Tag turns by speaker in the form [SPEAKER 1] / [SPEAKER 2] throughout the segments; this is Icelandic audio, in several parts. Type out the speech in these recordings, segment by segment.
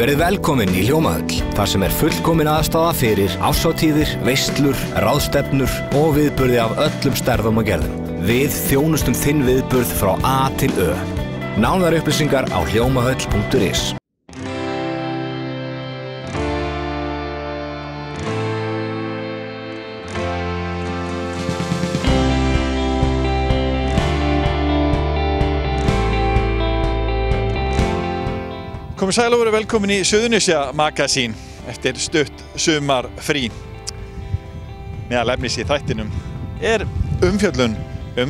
[SPEAKER 1] Verið velkomin í Hljómahöll, þar sem fullkomin aðstaða fyrir árshátíðir, veislur, ráðstefnur og viðburði af öllum stærðum og gerðum. Við þjónustum þinn viðburð frá A til Ö. Nánari upplýsingar á hljómahöll.is.
[SPEAKER 2] Komið sæl og verið velkomin í Suðurnesja Magasín eftir stutt sumarfrí. Meðal efnis í þættinum umfjöllun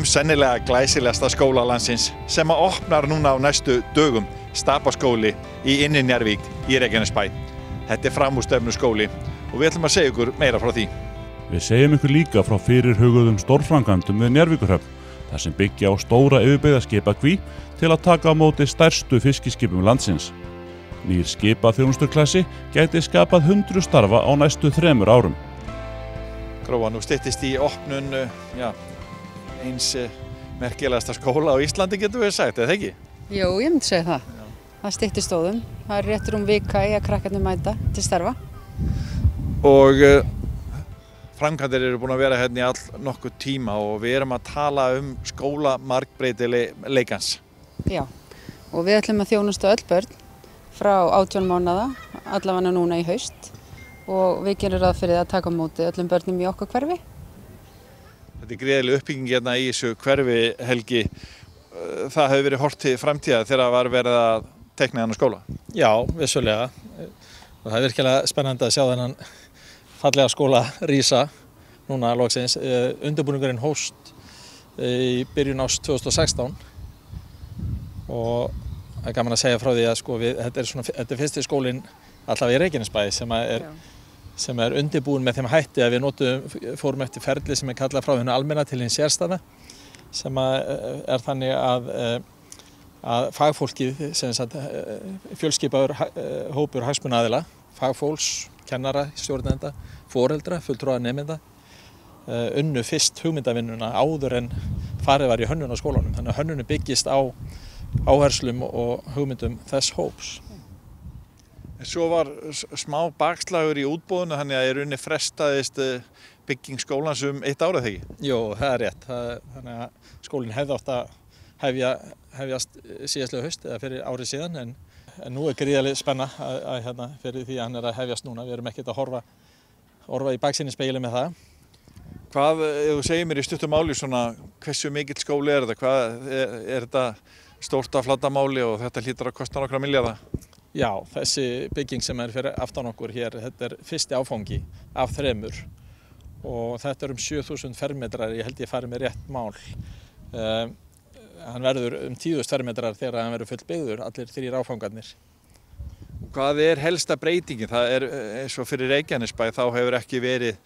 [SPEAKER 2] sennilega glæsilegasta skóla landsins sem opnar núna á næstu dögum, Stapaskóli í Innri-Njarðvík í Reykjanesbæ. Þetta framúrstefnu skóli og við ætlum að segja ykkur meira frá því.
[SPEAKER 3] Við segjum ykkur líka frá fyrirhuguðum stórframkvæmdum við Njarðvíkurhöfn, þar sem byggja á stóra yfirbyggðaskipakví til að taka á móti stærstu fiskiskipum landsins. Nýr skipaþjónustuklassi gæti skapað 100 starfa á næstu 3 árum.
[SPEAKER 2] Gróa, nú styttist í opnun eins merkilegasta skóla á Íslandi, getum við sagt, eða ekki?
[SPEAKER 4] Jú, ég myndi segja það. Já. Það styttist stóðum. Það réttur vika í að krakkarnir mæta til starfa.
[SPEAKER 2] Og framkvæmdir eru búin að vera hérna í all nokkuð tíma og við erum að tala skóla margbreytileikans.
[SPEAKER 4] Já, og við ætlum að þjónusta öll börn frá 18 mánaða, allavega núna í haust, og við gerum ráð fyrir að taka á móti öllum börnum í okkar hverfi.
[SPEAKER 2] Þetta gríðarleg uppbygging hérna í þessu hverfi, Helgi. Það hefur verið horft til framtíðar þegar var verið að teikna þennan skóla?
[SPEAKER 5] Já, vissulega. Og það virkilega spennandi að sjá þennan fallega skóla rísa núna loksins. Undirbúningurinn hófst í byrjun árs 2016 og það er gaman að segja frá því að þetta er fyrsti skólinn allavega í Reykjanesbæ sem er undirbúinn með þeim hætti að við fórum eftir ferli sem er kallað frá hinu almenna til hins sérstæða, sem er þannig að fagfólkið, fjölskipaður hópur hagsmunaaðila, fagfólks, kennara, stjórnenda, foreldra, fulltrúa nemenda, unnu fyrst hugmyndavinnuna áður en farið var í hönnun á skólanum. Þannig að hönnunum byggist á áherslum og hugmyndum þess hóps.
[SPEAKER 2] Svo var smá bakslagur í útboðinu, þannig að í rauninni frestaðist bygging skólans 1 ár, eða ekki?
[SPEAKER 5] Jú, það er rétt. Þannig að skólinn hefði átt að hefjast síðastliðið haust eða fyrir árið síðan, en nú er gríðarleg spenna fyrir því að hann er að hefjast núna. Við erum ekkert að horfa í baksýnisspegilinn með það.
[SPEAKER 2] Hvað, ef þú segir mér í stuttu máli, hversu mikill skóli er þetta? Er þetta stórt af flatarmáli og þetta hlýtur að kosta nokkra milljarða?
[SPEAKER 5] Já, þessi bygging sem er fyrir aftan okkur hér, þetta er fyrsti áfangi af 3 og þetta er 7.000 fermetrar, ég held ég farið með rétt mál. Hann verður 10.000 fermetrar þegar hann verður fullbyggður, allir 3 áfangarnir.
[SPEAKER 2] Hvað er helsta breytingin? Það er eins og fyrir Reykjanesbæ, þá hefur ekki verið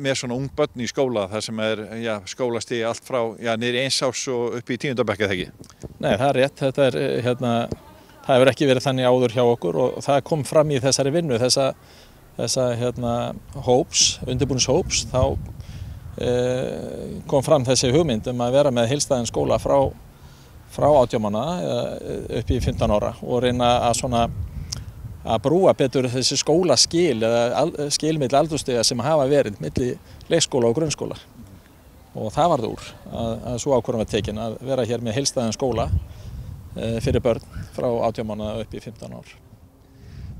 [SPEAKER 2] með svona ung börn í skóla, það sem er skólastigi allt frá niður í 1 árs og upp í 10. bekk, eða ekki?
[SPEAKER 5] Nei, það er rétt. Þetta er, það hefur ekki verið þannig áður hjá okkur og það kom fram í þessari vinnu, þessa hóps, undirbúningshóps, þá kom fram þessi hugmynd að vera með heildstæðan skóla frá 18 mánaða upp í 15 ára og reyna að brúa betur þessi skólaskil eða skil milli aldursstiga sem hafa verið milli leikskóla og grunnskóla. Og það varð úr að svo ákvörðun var tekin að vera hér með heildstæðan skóla fyrir börn frá 18 mánaða upp í 15 ár.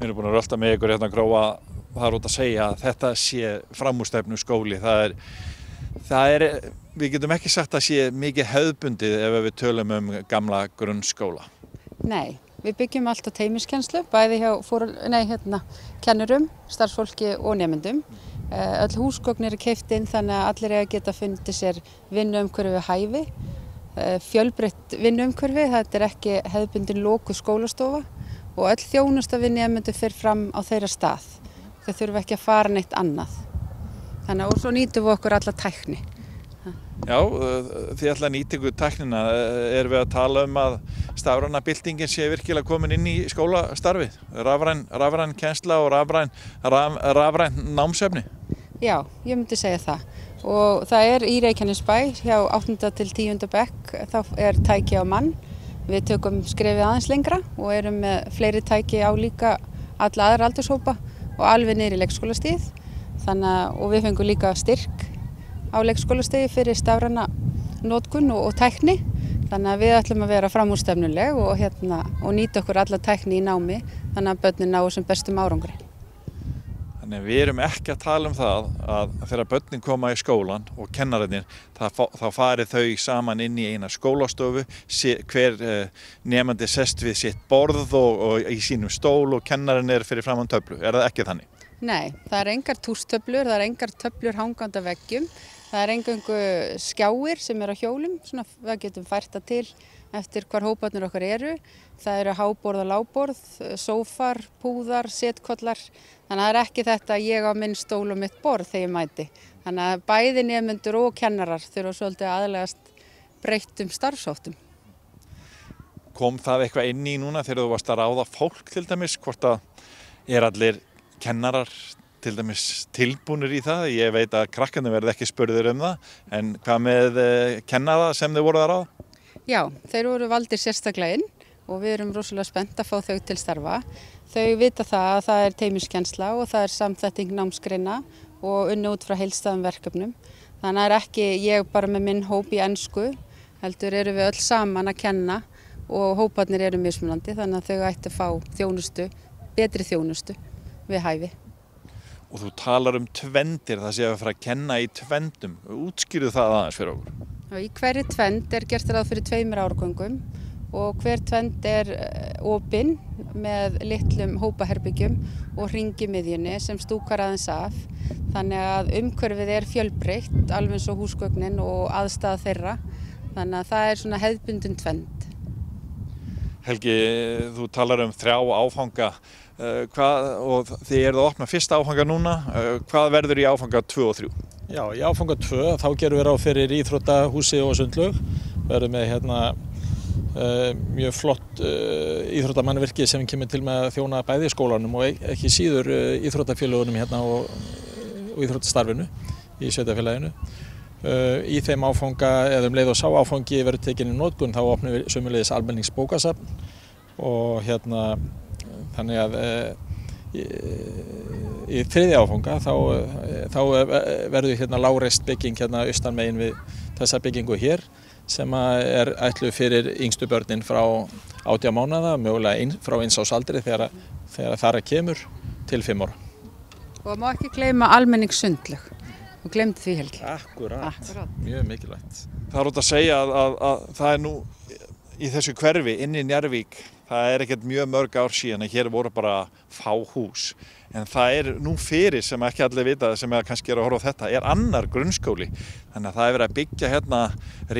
[SPEAKER 2] Við erum búin að rölta með ykkur hérna, Gróa. Það er út að segja að þetta sé framúrstefnu skóli. Við getum ekki sagt að sé mikið hefðbundið ef við tölum gamla grunnskóla.
[SPEAKER 4] Nei. Við byggjum alltaf teymiskennslu, bæði hjá kennurum, starfsfólki og nemendum. Öll húsgögn eru keypt inn þannig að allir eiga að geta fundið sér vinnuumhverfi við hæfi. Fjölbreytt vinnuumhverfi, þetta er ekki hefðbundin lokuð skólastofa og öll þjónusta við nemendur fer fram á þeirra stað. Þau þurfa ekki að fara neitt annað. Þannig og svo nýtum við okkur alla tækni.
[SPEAKER 2] Já, þið ætla að nýta ykkur tæknina. Erum við að tala að stafræna byltingin sé virkilega komin inn í skólastarfið? Rafræn kennsla og rafræn námsefni?
[SPEAKER 4] Já, ég myndi segja það. Og það í Reykjanesbæ hjá 8. til 10. bekk, þá tæki á mann. Við tökum skrefið aðeins lengra og erum með fleiri tæki á líka alla aðra aldurshópa og alveg niður í leikskólastigið. Og við fengum líka styrk á leikskólastigi fyrir stafræna notkun og tækni. Þannig að við ætlum að vera framúrstefnuleg og nýta okkur alla tækni í námi þannig að börnin nái sem bestum árangri.
[SPEAKER 2] Þannig við erum ekki að tala um það að þegar börnin koma í skólan og kennararnir þá fari þau saman inn í eina skólastofu, hver nemandi sest við sitt borð og í sínum stól og kennarinn fyrir framan töflu. Er það ekki þannig?
[SPEAKER 4] Nei, það er engar túrstöflur, það er engar töflur hangandi á veggjum. Það er eingöngu skjáir sem á hjólum, svona við getum fært það til eftir hvar hóparnir okkar eru. Það eru háborð og lágborð, sófar, púðar, setkollar. Þannig að það er ekki þetta að ég á minn stól og mitt borð þegar ég mæti. Þannig að bæði nemendur og kennarar þurfa svolítið aðlegast breyttum starfsháttum.
[SPEAKER 2] Kom það eitthvað inn í núna þegar þú varst að ráða fólk til dæmis, hvort að allir kennarar til dæmis tilbúnir í það? Ég veit að krakkarnir verða ekki spurðir það, en hvað með kennara sem þau voru að ráða?
[SPEAKER 4] Já, þeir voru valdir sérstaklega inn og við erum rosalega spennt að fá þau til starfa. Þau vita að það er teymiskennsla og það er samþætting námsgreina og unni út frá heildstæðum verkefnum. Þannig að ekki ég bara með minn hóp í ensku, heldur erum við öll saman að kenna og hóparnir eru mismunandi þannig að þau ættu að fá þjónustu, betri þjónustu við hæfi.
[SPEAKER 2] Og þú talar tvendir, það sé að fara að kenna í tvendum. Útskýrðu það aðeins fyrir okkur?
[SPEAKER 4] Í hverri tvend er gert ráð fyrir 2 árgöngum og hver tvend er opin með litlum hópaherbyggjum og hring í miðjunni sem stúkar aðeins af. Þannig að umhverfið er fjölbreytt, alveg eins og húsgögnin og aðstaða þeirra. Þannig að það er svona hefðbundin tvend.
[SPEAKER 2] Helgi, þú talar 3 áfanga. Og þið eruð að opna fyrsta áfanga núna, hvað verður í áfanga 2 og 3?
[SPEAKER 5] Já, í áfanga 2 þá gerum við ráð fyrir íþróttahúsi og sundlaug. Við erum með mjög flott íþróttamannvirki sem kemur til með að þjóna bæði skólanum og ekki síður íþróttafélögunum og íþróttastarfinu í sveitafélaginu. Í þeim áfanga, eða leið og sá áfangi verður tekin í notkun, þá opnum við sömuleiðis almenningsbókasafn og þannig að í 3. áfanga þá verður lágreist bygging austan megin við þessa byggingu hér sem er ætluð fyrir yngstu börnin frá 18 mánaða, mögulega frá 1 árs aldri þegar þar kemur til 5 ára.
[SPEAKER 4] Og má ekki gleyma almenningssundlaug. Þú gleymdi því, Helgi.
[SPEAKER 5] Akkurat. Mjög mikilvægt.
[SPEAKER 2] Það er út að segja að það er nú í þessu hverfi inn í Njarðvík, það er ekkert mjög mörg ár síðan að hér voru bara fá hús. En það er nú fyrir sem ekki allir vita sem kannski að horfa á þetta, er annar grunnskóli. Þannig að það er verið að byggja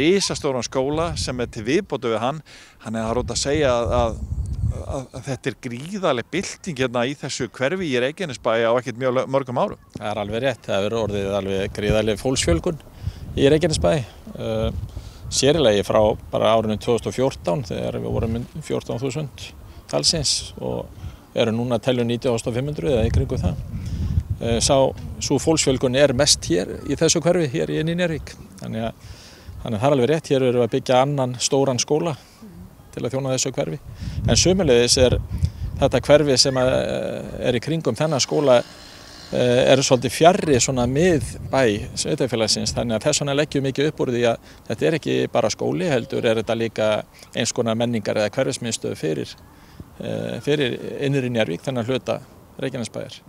[SPEAKER 2] risastóran skóla sem til viðbótar við hann. Þannig að það er út að segja að þetta er gríðarleg bylting í þessu hverfi í Reykjanesbæ á ekkert mjög mörgum árum.
[SPEAKER 5] Það er alveg rétt, það er orðið alveg gríðarleg fólksfjölgun í Reykjanesbæ. Sérilegi frá bara árinu 2014 þegar við vorum 14.000 talsins og eru núna að telja 19.500 eða í kringum það. Sú fólksfjölgun er mest hér í þessu hverfi, hér inn í Njarðvík. Þannig að það er alveg rétt, hér erum við að byggja annan stóran skóla til að þjóna þessu hverfi. En sömuleiðis er þetta hverfi sem er í kringum þennan skóla er svolítið fjarri svona miðbæ sveitafélagsins, þannig að þess vegna leggjum mikið upp úr því að þetta er ekki bara skóli, heldur er þetta líka eins konar menningar eða hverfismiðstöð fyrir innri Njarðvík, þennan hluta Reykjanesbæjar.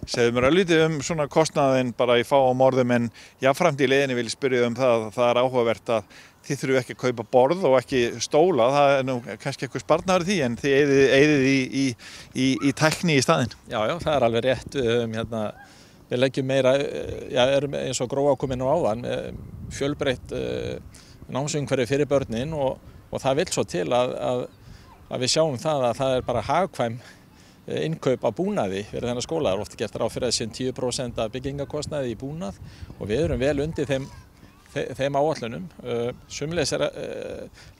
[SPEAKER 2] Segðu mér lítið svona kostnaðinn bara í fáum orðum, en jafnframt í leiðinni vil ég spyrja það er áhugavert að þið þurfum ekki að kaupa borð og ekki stóla, það er nú kannski eitthvað sparnaður því, en þið eyðið í tækni í staðinn.
[SPEAKER 5] Já, það er alveg rétt. Við leggjum meira, erum eins og Gróa komin á áðan, fjölbreytt námsumhverfi fyrir börnin og það vill svo til að við sjáum það að það er bara hagkvæm innkaup á búnaði fyrir þennan skóla. Það er ofta gert ráð fyrir að 10% af byggingarkostnaði í búnað og við erum vel undir þeim áætlunum. Sömuleiðis er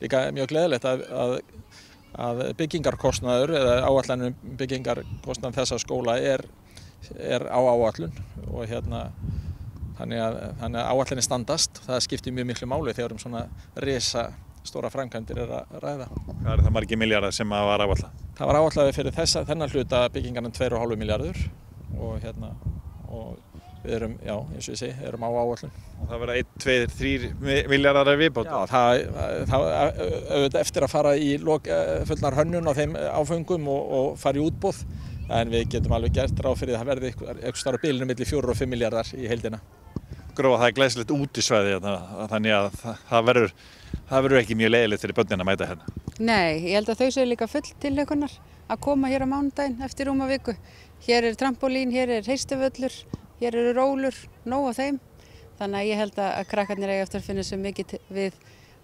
[SPEAKER 5] líka mjög gleðilegt að byggingarkostnaður eða áætlunum byggingarkostnað þessa skóla er á áætlun og þannig að áætlunni standast. Það skiptir mjög miklu máli þegar svona risastóra framkvæmdir er að ræða.
[SPEAKER 2] Hvað er það margir milljarðar sem var áætlað?
[SPEAKER 5] Það var áætlaði fyrir þennan hluta byggingarinn 2,5 milljarður og við erum, já, eins og ég segi, erum á áætlun.
[SPEAKER 2] Og það verða 1, 2, 3 milljarðar viðbót?
[SPEAKER 5] Já, það eftir að fara í fullnar hönnun á þeim áföngum og fara í útboð. En við getum alveg gert ráð fyrir að það verði eitthvað starf á bilinu milli 4 og 5 milljarðar í heildina.
[SPEAKER 2] Grófa, það glæsilegt útisvæði þannig að það verður ekki mjög leiðilegt fyrir börnin að mæta hérna.
[SPEAKER 4] Nei, ég held að þau séu líka full tilhlökkunar að koma hér á mánudaginn eftir rúma viku. Hér trampólín, hér heystuvöllur, hér eru rólur, nóg af þeim. Þannig að ég held að krakkarnir eiga eftir að finna svo mikið við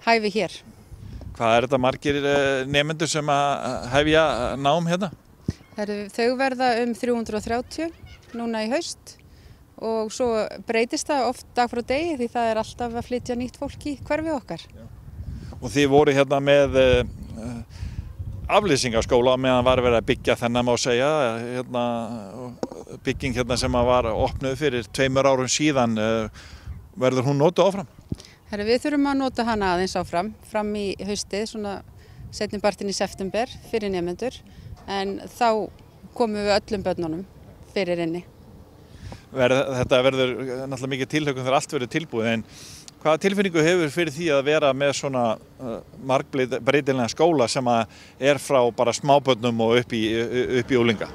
[SPEAKER 4] hæfi hér.
[SPEAKER 2] Hvað þetta margir nemendur sem að hefja nám hérna?
[SPEAKER 4] Þau verða 330 núna í haust og svo breytist það oft dag frá degi því það alltaf að flytja nýtt fólk í hverfið okkar.
[SPEAKER 2] Og þið voru hérna með aflýsingarskóla meðan var verið að byggja þennan má segja, bygging hérna sem var opnuð fyrir 2 árum síðan, verður hún notuð áfram?
[SPEAKER 4] Við þurfum að nota hana aðeins áfram, fram í haustið, svona seinni partinn í september fyrir nemendur. En þá komum við öllum börnunum fyrir inni.
[SPEAKER 2] Þetta verður náttúrulega mikið tilhlökkun þegar allt verður tilbúið, en hvaða tilfinningu hefur fyrir því að vera með svona margbreytilegan skóla sem er frá bara smábörnum og upp í unglinga?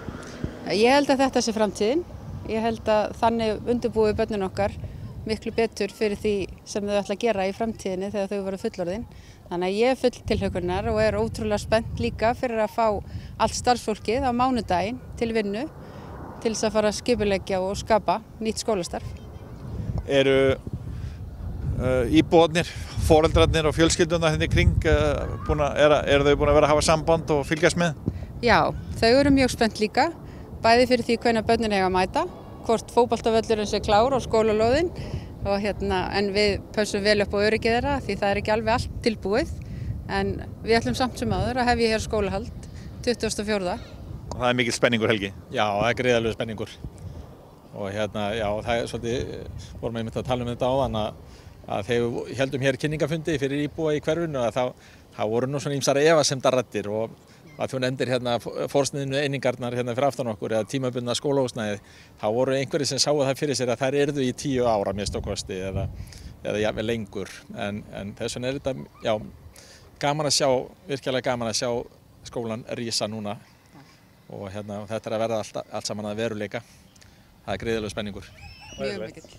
[SPEAKER 4] Ég held að þetta sé framtíðin. Ég held að þannig undirbúi börnin okkar miklu betur fyrir því sem þau ætla að gera í framtíðinni þegar þau verður fullorðin. Þannig að ég full tilhlökkunar og ótrúlega spennt líka fyrir að fá allt starfsfólkið á mánudaginn til vinnu til þess að fara að skipuleggja og skapa nýtt skólastarf.
[SPEAKER 2] Eru íbúarnir, foreldrarnir og fjölskyldurnar hérna í kring, eru þau búin að vera að hafa samband og fylgjast með?
[SPEAKER 4] Já, þau eru mjög spennt líka, bæði fyrir því hvenær börnin eiga að mæta, hvort fótboltavöllurinn sé klár á skólalóðin. En við pössum vel upp á öryggið þeirra því það ekki alveg allt tilbúið en við ætlum samt sem áður að hefja hér skólahald 24.
[SPEAKER 2] Og það mikil spenningur, Helgi?
[SPEAKER 5] Já, það gríðarlegur spenningur og já, það svolítið, vorum við að tala þetta áðan að þegar við heldum hér kynningafundi fyrir íbúa í hverfinu að þá voru nú svona ýmsar efasemdarraddir og að þú nefndir hérna forsniðinu einingarnar hérna fyrir aftan okkur eða tímabundna skólahúsnæðið, þá voru einhverjir sem sáu það fyrir sér að þær yrðu í 10 ára minnst á kosti eða jafnvel lengur. En þess vegna þetta, já, virkilega gaman að sjá skólan rísa núna og þetta að verða allt saman að veruleika. Það gríðarlegur spenningur.
[SPEAKER 4] Mjög mikill.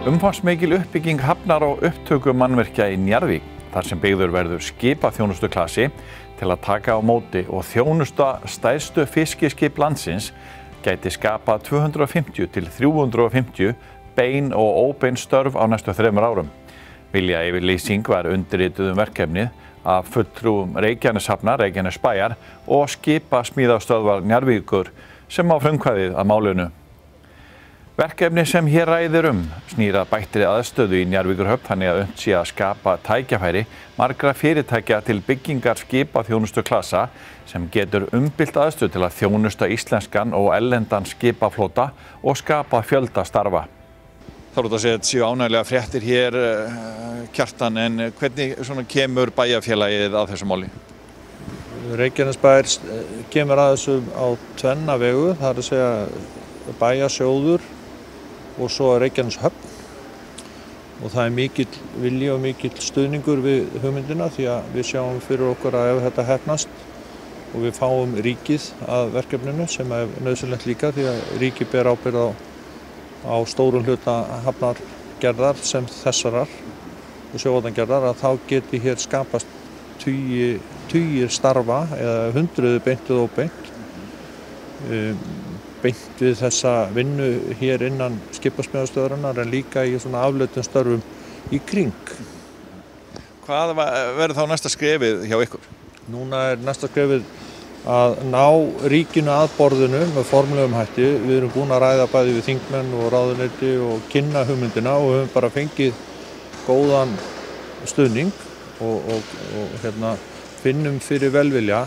[SPEAKER 2] Umfangsmikil uppbygging hafnar og upptöku mannvirkja í Njarðvík, þar sem byggður verður skipaþjónustuklasi til að taka á móti og þjónusta stærstu fiskiskip landsins, gæti skapað 250 til 350 bein og óbein störf á næstu 3 árum. Viljayfirlýsing var undirrituð verkefnið af fulltrúum Reykjaneshafnar, Reykjanesbæjar og skipasmíðastöðvar Njarðvíkur sem á frumkvæðið að málinu. Verkefni sem hér ræðir snýr að bættri aðstöðu í Njarðvíkurhöfn þannig að unnt sé að skapa tækjafæri margra fyrirtækja til byggingar skipaþjónustuklasa sem getur umbylt aðstöðu til að þjónusta íslenskan og erlendan skipaflota og skapa fjölda starfa. Þá eru þetta séu ánægjulega fréttir hér, Kjartan, en hvernig kemur bæjarfélagið að þessu máli?
[SPEAKER 6] Reykjanesbær kemur að þessu á tvenna vegu, það er að segja bæjarsjóður og svo Reykjaneshöfn og það er mikill vilji og mikill stuðningur við hugmyndina því að við sjáum fyrir okkur að ef þetta heppnast og við fáum ríkið að verkefninu sem er nauðsynlegt líka því að ríkið ber ábyrgð á stórum hluta hafnargerðar sem þessarar og sjóvarnargerðar að þá geti hér skapast tugir starfa eða hundruð beint eða óbeint beint við þessa vinnu hér innan skipasmíðastöðvarinnar en líka í svona afleiddum störfum í kring.
[SPEAKER 2] Hvað verður þá næsta skrefið hjá ykkur?
[SPEAKER 6] Núna er næsta skrefið að ná ríkinu að borðinu með formlegum hætti. Við erum búin að ræða bæði við þingmenn og ráðuneyti og kynna hugmyndina og höfum bara fengið góðan stuðning og finnum fyrir velvilja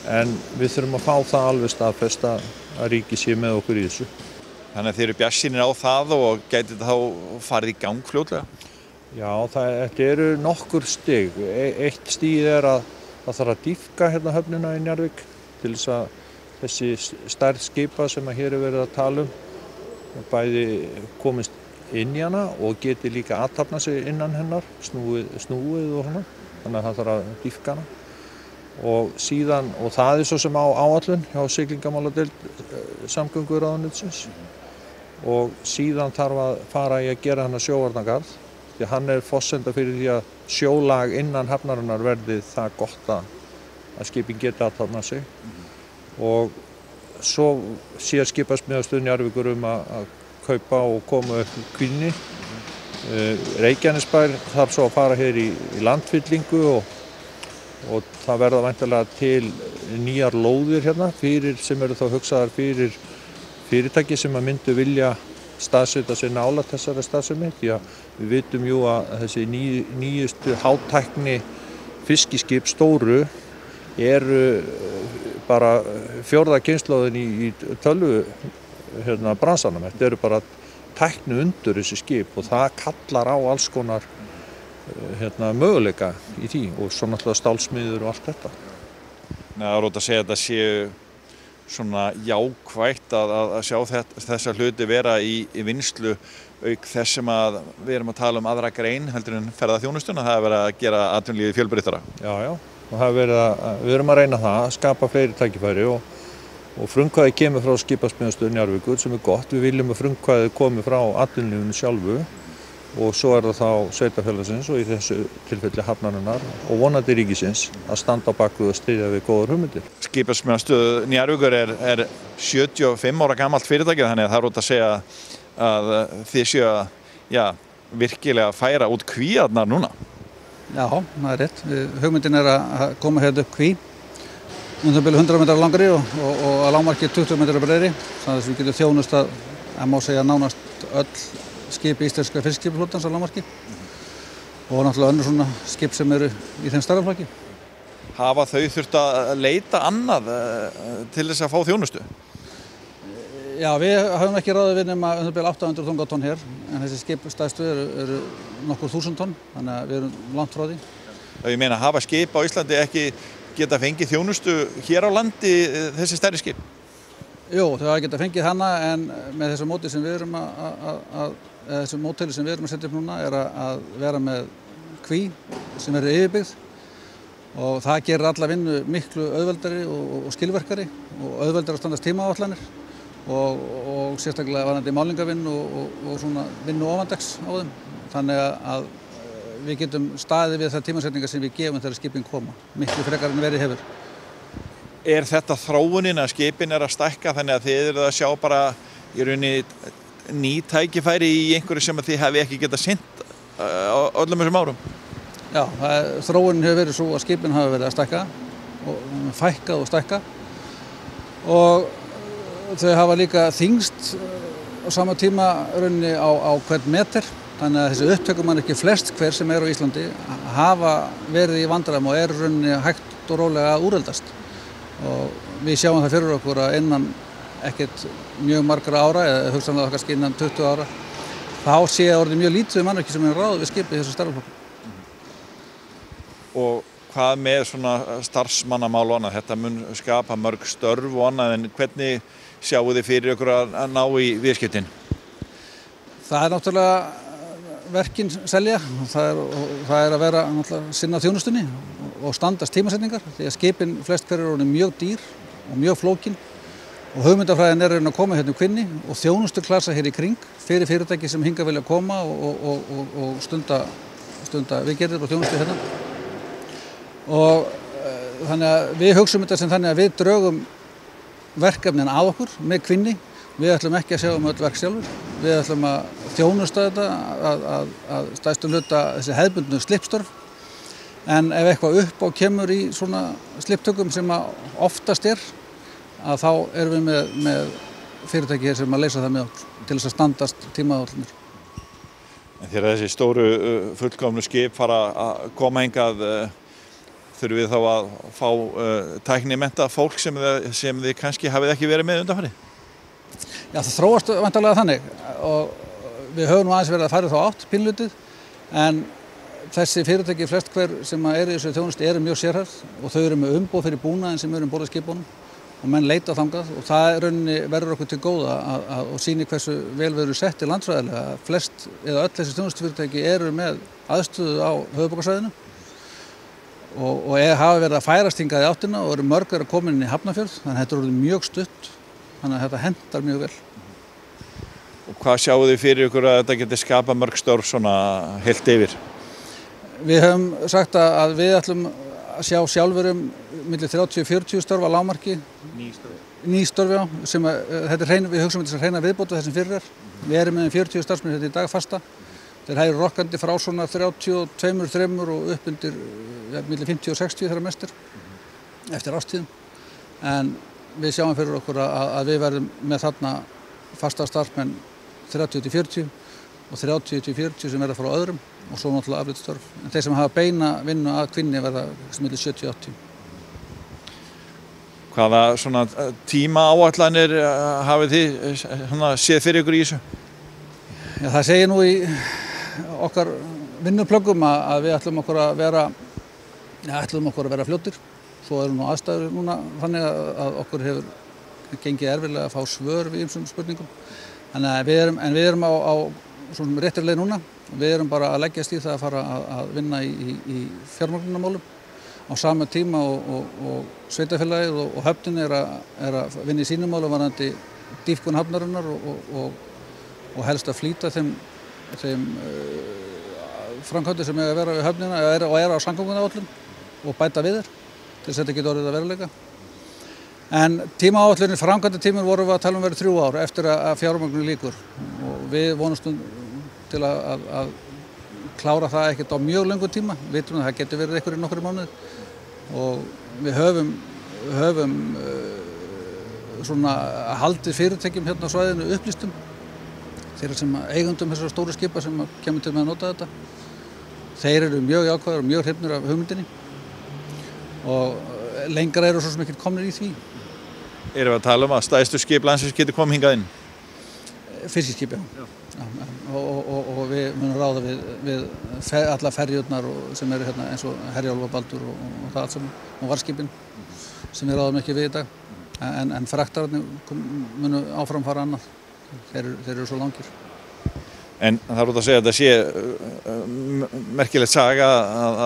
[SPEAKER 6] En við þurfum að fá það alveg staðfest að ríkið sé með okkur í þessu.
[SPEAKER 2] Þannig að þið eru bjartsýnir á það og gæti þá farið í gang fljótlega?
[SPEAKER 6] Já, þetta eru nokkur stig. Eitt stig að það þarf að dýpka hérna höfnina í Njarðvík til þess að þessi stærð skipa sem hér er verið að tala bæði komist inn í hana og geti líka athafna sig innan hennar, snúið og hana. Þannig að það þarf að dýpka hana. Og síðan, og það svo sem á áætlun hjá siglingamáladeild samgönguráðuneytisins. Og síðan þarf að fara í að gera hana sjóvarnargarð, því hann forsenda fyrir því að sjólag innan hafnarinnar verði það gott að skipin geti athafna sig. Og svo sér skipasmíðastöð Njarðvíkur að kaupa og koma upp Kvíðni. Reykjanesbær þarf svo að fara hér í landfyllingu og það verða væntanlega til nýjar lóðir hérna sem eru þá hugsaðar fyrir fyrirtæki sem myndu vilja staðsetja sig nálægt þessari starfsemi, því að við vitum jú að þessi nýjustu hátækni fiskiskip stóru eru bara fjórða kynslóðin í tölvu bransanum. Þetta eru bara tækni undur þessi skip og það kallar á alls konar möguleika í því og svo náttúrulega stálsmiður og allt þetta.
[SPEAKER 2] Það er rót að segja að þetta séu svona jákvætt að sjá þessa hluti vera í vinslu auk þess sem að við erum að tala um aðra grein heldur en ferðaþjónustuna, það er verið að gera atvinnulífið fjölbreyttara. Já,
[SPEAKER 6] og það er verið við erum að reyna það, að skapa fleiri tækifæri og frumkvæði kemur frá skipasmíðastöð Njarðvíkur sem er gott. Við viljum að frumkvæði komi frá atvinnulífinu sjálfu og svo það þá sveitarfélagsins og í þessu tilfelli hafnarinnar og vonandi ríkisins að standa á bakvið og styðja við góðar hugmyndir.
[SPEAKER 2] Skipasmíðastöð Njarðvíkur er 75 ára gamalt fyrirtæki, þannig að það er rót að segja að þið séu að virkilega færa út kvíarnar núna.
[SPEAKER 7] Já, það er rétt. Hugmyndin að koma hérna upp kví. Það er 100 metrar langri og að lágmarki 20 metrar breiðri. Þannig að við getum þjónust að má segja nánast öll skip íslenska fiskiskipaflotans á lágmarki. Og náttúrulega önnur svona skip sem eru í þeim stærðarflokki.
[SPEAKER 2] Hafa þau þurft að leita annað til þess að fá þjónustu?
[SPEAKER 7] Já, við höfum ekki ráðið við nema 800 þungatonn hér, en þessi skip stærstu eru nokkur 1000 tonn, þannig að við erum langt frá því.
[SPEAKER 2] Ég meina, hafa skip á Íslandi ekki geta fengið þjónustu hér á landi þessi stærri skip?
[SPEAKER 7] Jú, þau hafa geta fengið hana, en með þessu móti sem við erum þessu móteli sem við erum að setja upp núna er að vera með kví sem eru yfirbyggð og það gerir alla vinnu miklu auðveldari og skilverkari og auðveldari að standast tímaáætlanir og sérstaklega varðandi málningavinn og svona vinnu ofandex á þeim. Þannig að við getum staðið við þær tímasetningar sem við gefum þegar skipin koma, miklu frekar en verið hefur.
[SPEAKER 2] Er þetta þróunin að skipin að stækka þannig að þið eru að sjá bara í rauninni ný tækifæri í einhverju sem þið hefði ekki getað sinnt á öllum þessum árum?
[SPEAKER 7] Já, þróunin hefur verið svo að skipin hafa verið að stækka og fækkað og stækka og þau hafa líka þyngst á sama tíma rauninni á hvern meter, þannig að þessi upptökumannvirki flest hver sem er á Íslandi hafa verið í vandræðum og rauninni hægt og rólega að úreldast. Og við sjáum það fyrir okkur að innan ekkert mjög margra ára, eða hugsanlega kannski innan 20 ára, þá sé orðið mjög lítið mannvirki sem er ráðið við skipið í þessu stærðarflokki.
[SPEAKER 2] Og hvað með svona starfsmannamál og annað, þetta mun skapa mörg störf og annað, en hvernig sjáu þið fyrir ykkur að ná í viðskiptin?
[SPEAKER 7] Það er náttúrulega verkin selja, það er að vera náttúrulega sinna þjónustunni og standast tímasetningar, því að skipin flest hver eru mjög dýr og mjög flókin og hugmyndafræðin er að koma hérna Kvinni og þjónustuklassa hér í kring fyrir fyrirtæki sem hingað vilja koma og stunda viðgerðir og þjónustu hérna. Og þannig að við hugsum þetta sem þannig að við drögum verkefnin að okkur með Kvinni. Við ætlum ekki að sjá öll verk sjálfur. Við ætlum að þjónusta þetta að stærstum hluta þessi hefðbundnu slippstörf. En ef eitthvað upp á kemur í svona slipptökum sem oftast að þá erum við með fyrirtæki hér sem að leysa það með okkur til þess að standast tímaáætlanir.
[SPEAKER 2] Þegar þessi stóru fullkomnu skip fara að koma hingað, þurfum við þá að fá tæknimennta fólk sem þið kannski hafið ekki verið með undanfarið?
[SPEAKER 7] Já, það þróast væntanlega þannig og við höfum nú aðeins verið að fara þá átt pínlítið, en þessi fyrirtæki flest hver sem eru í þessu þjónustu eru mjög sérhæfð og þau eru með umboð fyrir búnaðinn sem eru borð í skipunum og menn leita þangað og það rauninni verður okkur til góða og sýnir hversu vel við erum sett í landsvæðilega. Flest eða öll þessi þjónustufyrirtæki eru með aðstöðu á höfuðborgarsvæðinu og hafa verið að færast hingað í áttina og eru mörg að koma inn í Hafnarfjörð, þannig að þetta er orðið mjög stutt, þannig að þetta hentar mjög vel.
[SPEAKER 2] Og hvað sjáu þið fyrir ykkur að þetta geti skapa mörg störf svona heilt yfir?
[SPEAKER 7] Við höfum sagt að við ætlum að sjá sjálfur milli 30-40 störf að lágmarki. Ný störf, já, sem við hugsum þess að hreina viðbót þessum fyrir Við erum með 40 starfsmenn þetta í dag fasta. Þeir hægir rokkandi frá svona 32-3 og upp undir milli 50 og 60 þeirra mestir eftir ástíðum. En við sjáum fyrir okkur að við verðum með þarna fasta starfsmenn 30-40 og 30-40 sem verða frá öðrum og svo náttúrulega afleitt en þeir sem hafa beina vinnu að kvinni verða milli 70-80.
[SPEAKER 2] Hvaða svona tímaáætlanir hafið þið séð fyrir ykkur í þessu?
[SPEAKER 7] Já, það segir nú í okkar vinnuplöggum að við ætlum okkur að vera fljótir. Svo eru nú aðstæður núna þannig að okkur hefur gengið erfiðlega að fá svör við ýmsum spurningum. Þannig að við erum á svona réttri leið núna. Við erum bara að leggjast í það að fara að vinna í fjármögnunarmálum á sama tíma og sveitarfélagið og höfnin er að vinna í sínum málum varðandi dýpkun hafnarinnar og helst að flýta þeim framkvæmdum sem eiga að vera við höfnina og er á samgönguáætlun og bæta við til þess að þetta geti orðið að veruleika. En tímaáætlunin, framkvæmdatíminn vorum við að tala verið 3 ár eftir að fjármögnun lýkur og við vonumstum til að klára það ekkert á mjög löngu tíma. Við vitum að það getur verið einhverjir nokkrir mánuðir og við höfum svona haldið fyrirtækjum hérna á svæðinu upplýstum þeirra sem eigundum þessara stóru skipa sem kemur til með að nota þetta. Þeir eru mjög jákvæðir og mjög hrifnir af hugmyndinni og lengra eru svo sem ekkert komnir í því.
[SPEAKER 2] Erum við að tala að stærstu skip landsins getur komið hingað inn?
[SPEAKER 7] Fiskiskip, já. Og við munum ráða við alla ferjurnar sem eru hérna eins og Herjólfur, Baldur og það allt saman og varskipin sem við ráðum ekki við í dag. En fraktararnir munu áfram fara annað. Þeir eru svo langir.
[SPEAKER 2] En það er út að segja að þetta sé merkilegt saga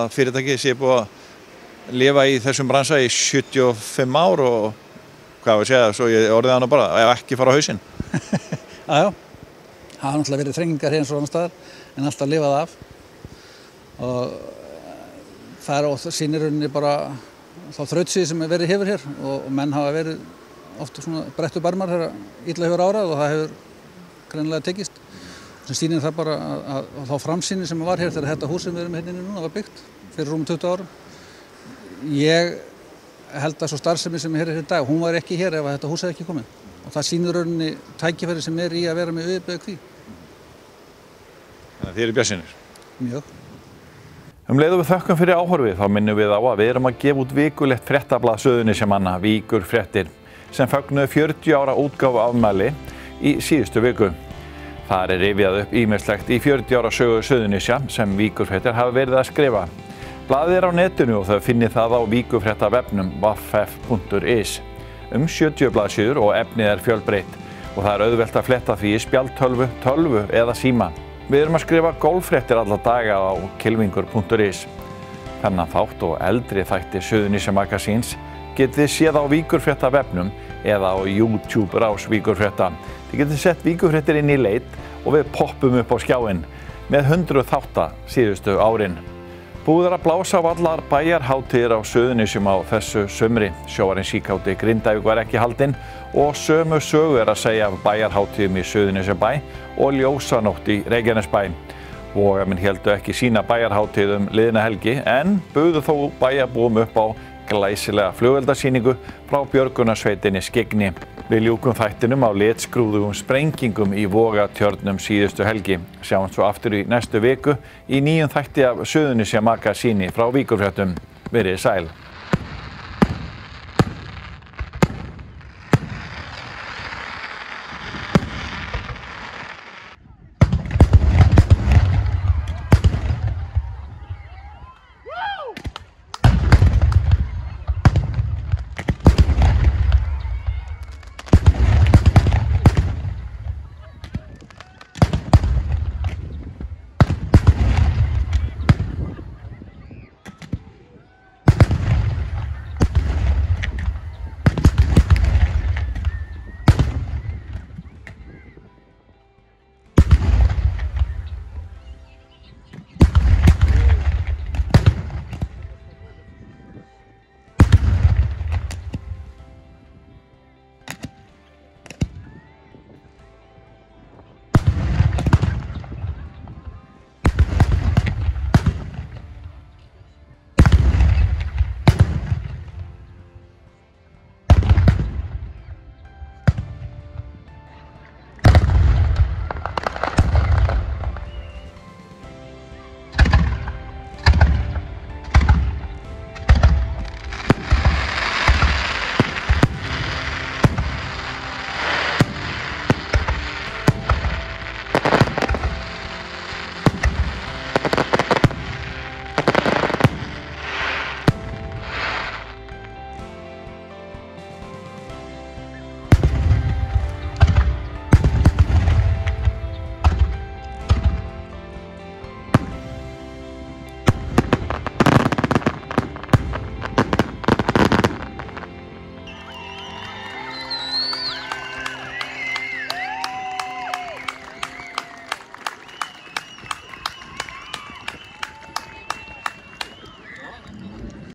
[SPEAKER 2] að fyrirtæki sé búið að lifa í þessum bransa í 75 ár og hvað við segja, svo ég orðið hana bara, ef ekki fara á hausinn.
[SPEAKER 7] Já. Það hafa náttúrulega verið þrengingar hér eins og annars staðar en alltaf lifað af og það sýnir rauninni bara þá þrautsíði sem verið hefur hér og menn hafa verið oft svona brettu barmar þegar illa hefur árað og það hefur greinilega tekist. Sem sýnir það bara að þá framsýnin sem var hér þegar þetta hús sem við erum hérna inni núna var byggt fyrir rúmum 20 árum. Ég held að svo starfsemi sem er hér í dag, hún var ekki hér ef þetta hús hefði ekki komið. Og það sýnir rauninni tækifæri sem er í að vera með auðvitað kví.
[SPEAKER 2] Þannig að þið eru bjartsýnir?
[SPEAKER 7] Mjög.
[SPEAKER 2] Leið og við þökkum fyrir áhorfið þá minnum við á að við erum að gefa út vikulegt fréttablað Suðurnesjamanna Víkur fréttir sem fögnuðu 40 ára útgáfu afmæli í síðustu viku. Þar er rifjað upp ýmislegt í 40 ára sögu Suðurnesja sem Víkur fréttir hafa verið að skrifa. Blaðið er á netinu og þau finnið það á víkurfréttavefnum www.vff.is. 70 blaðsíður og efnið er fjölbreytt og það er auðvelt að fletta því í spjaldtölvu, tölvu eða síma. Við erum að skrifa golffréttir alla daga á kylfingur.is. Þennan þátt og eldri þætti Suðurnesja Magasíns getið þið séð á víkurfréttavefnum eða á YouTube rás víkurfrétta. Þið getið sett víkurfréttir inn í leit og við poppum upp á skjáinn með 100 þátta síðustu árin. Búið er að blása á allar bæjarhátíðir á Suðurnesjum á þessu sumri. Sjóarinn síkáti Grindavík var ekki haldinn og sömu sögu er að segja af bæjarhátíðum í Suðurnesjabæ og ljósanótt í Reykjanesbæ. Vogamenn héldu ekki sína bæjarhátíðum liðna helgi en buðu þó bæjarbúum upp á glæsilega flugeldasýningu frá björgunarsveitinni Skyggni. Við ljúkum þættinum á litskrúðugum sprengingum í Vogatjörnum síðustu helgi. Sjáum svo aftur í næstu viku í nýjum þætti af Suðurnesja Magasíni frá Víkurfréttum. Verið sæl.